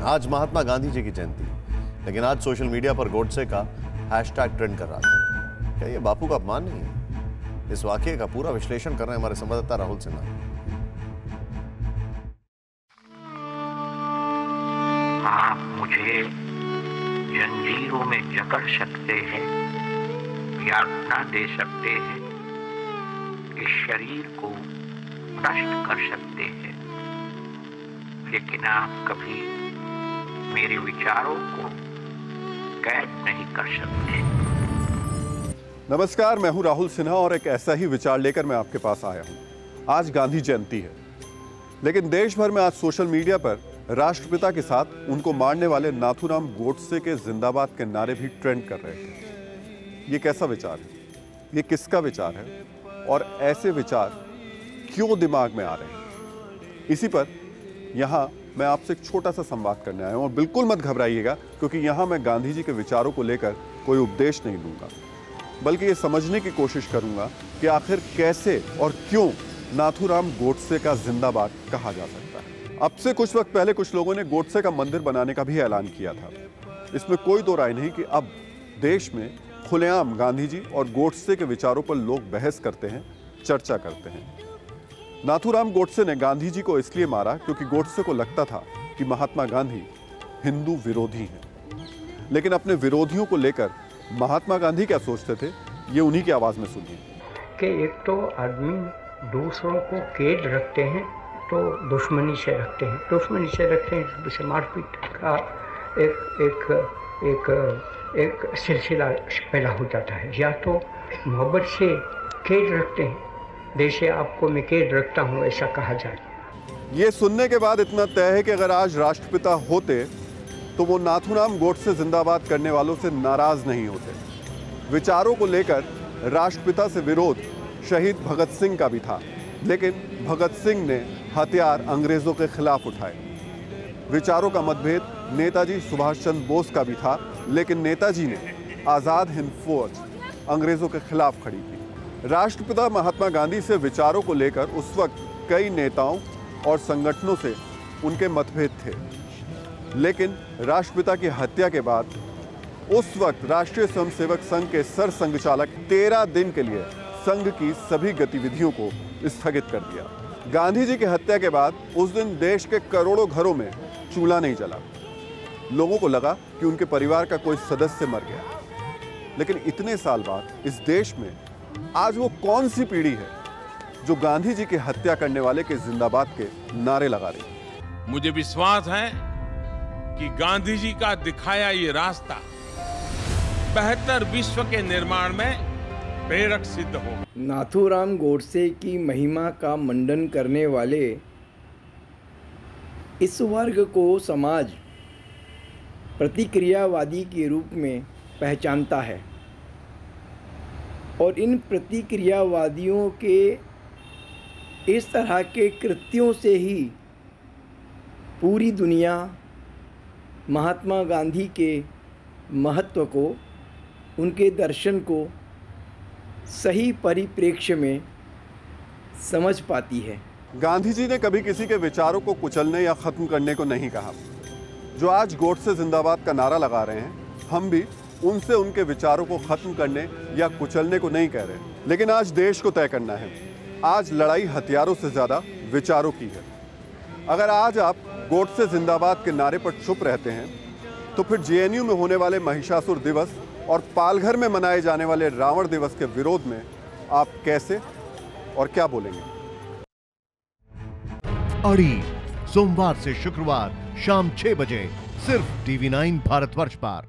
आज महात्मा गांधी जी की जयंती, लेकिन आज सोशल मीडिया पर गोडसे का हैशटैग ट्रेंड कर रहा था। क्या ये बापू का अपमान नहीं है? इस वाकये का पूरा विश्लेषण कर रहे हैं हमारे संवाददाता राहुल सिन्हा। आप मुझे जंजीरों में जकड़ सकते हैं, यातना दे सकते हैं, इस शरीर को नष्ट कर सकते हैं, लेकिन आप कभी मेरे विचारों को कैद नहीं कर सकते। नमस्कार, मैं हूं राहुल सिन्हा और एक ऐसा ही विचार लेकर मैं आपके पास आया हूं। आज गांधी जयंती है, लेकिन देश भर में आज सोशल मीडिया पर राष्ट्रपिता के साथ उनको मारने वाले नाथूराम गोडसे के जिंदाबाद के नारे भी ट्रेंड कर रहे थे। ये कैसा विचार है? ये किसका विचार है? और ऐसे विचार क्यों दिमाग में आ रहे हैं? इसी पर यहाँ मैं आपसे एक छोटा सा संवाद करने आया हूँ। और बिल्कुल मत घबराइएगा, क्योंकि यहाँ मैं गांधी जी के विचारों को लेकर कोई उपदेश नहीं दूंगा, बल्कि ये समझने की कोशिश करूंगा कि आखिर कैसे और क्यों नाथूराम गोडसे का जिंदाबाद कहा जा सकता है। अब से कुछ वक्त पहले कुछ लोगों ने गोडसे का मंदिर बनाने का भी ऐलान किया था। इसमें कोई दो राय नहीं कि अब देश में खुलेआम गांधी जी और गोडसे के विचारों पर लोग बहस करते हैं, चर्चा करते हैं। नाथूराम गोडसे ने गांधी जी को इसलिए मारा क्योंकि गोडसे को लगता था कि महात्मा गांधी हिंदू विरोधी हैं। लेकिन अपने विरोधियों को लेकर महात्मा गांधी क्या सोचते थे, ये उन्हीं की आवाज में सुनिए। कि एक तो आदमी दूसरों को कैद रखते हैं तो दुश्मनी से रखते हैं, जैसे मारपीट का एक सिलसिला पैदा हो जाता है। या तो मोहब्बत से कैद रखते हैं, जैसे आपको मैं कैद रखता हूँ, ऐसा कहा जाए। ये सुनने के बाद इतना तय है कि अगर आज राष्ट्रपिता होते तो वो नाथूराम गोडसे जिंदाबाद करने वालों से नाराज नहीं होते। विचारों को लेकर राष्ट्रपिता से विरोध शहीद भगत सिंह का भी था, लेकिन भगत सिंह ने हथियार अंग्रेजों के खिलाफ उठाए। विचारों का मतभेद नेताजी सुभाष चंद्र बोस का भी था, लेकिन नेताजी ने आज़ाद हिंद फौज अंग्रेजों के खिलाफ खड़ी की। राष्ट्रपिता महात्मा गांधी से विचारों को लेकर उस वक्त कई नेताओं और संगठनों से उनके मतभेद थे, लेकिन राष्ट्रपिता की हत्या के बाद उस वक्त राष्ट्रीय स्वयंसेवक संघ के सरसंघ चालक 13 दिन के लिए संघ की सभी गतिविधियों को स्थगित कर दिया। गांधी जी की हत्या के बाद उस दिन देश के करोड़ों घरों में चूल्हा नहीं जला। लोगों को लगा कि उनके परिवार का कोई सदस्य मर गया। लेकिन इतने साल बाद इस देश में आज वो कौन सी पीढ़ी है जो गांधी जी की हत्या करने वाले के जिंदाबाद के नारे लगा रही है? मुझे विश्वास है कि गांधी जी का दिखाया ये रास्ता बेहतर विश्व के निर्माण में प्रेरक सिद्ध हो। नाथूराम गोडसे की महिमा का मंडन करने वाले इस वर्ग को समाज प्रतिक्रियावादी के रूप में पहचानता है और इन प्रतिक्रियावादियों के इस तरह के कृत्यों से ही पूरी दुनिया महात्मा गांधी के महत्व को, उनके दर्शन को सही परिप्रेक्ष्य में समझ पाती है। गांधी जी ने कभी किसी के विचारों को कुचलने या खत्म करने को नहीं कहा। जो आज गोडसे जिंदाबाद का नारा लगा रहे हैं, हम भी उनसे उनके विचारों को खत्म करने या कुचलने को नहीं कह रहे, लेकिन आज देश को तय करना है। आज लड़ाई हथियारों से ज्यादा विचारों की है। अगर आज आप गोडसे जिंदाबाद के नारे पर चुप रहते हैं, तो फिर जेएनयू में होने वाले महिषासुर दिवस और पालघर में मनाए जाने वाले रावण दिवस के विरोध में आप कैसे और क्या बोलेंगे? अड़ी सोमवार से शुक्रवार शाम 6 बजे सिर्फ TV9 भारतवर्ष पर।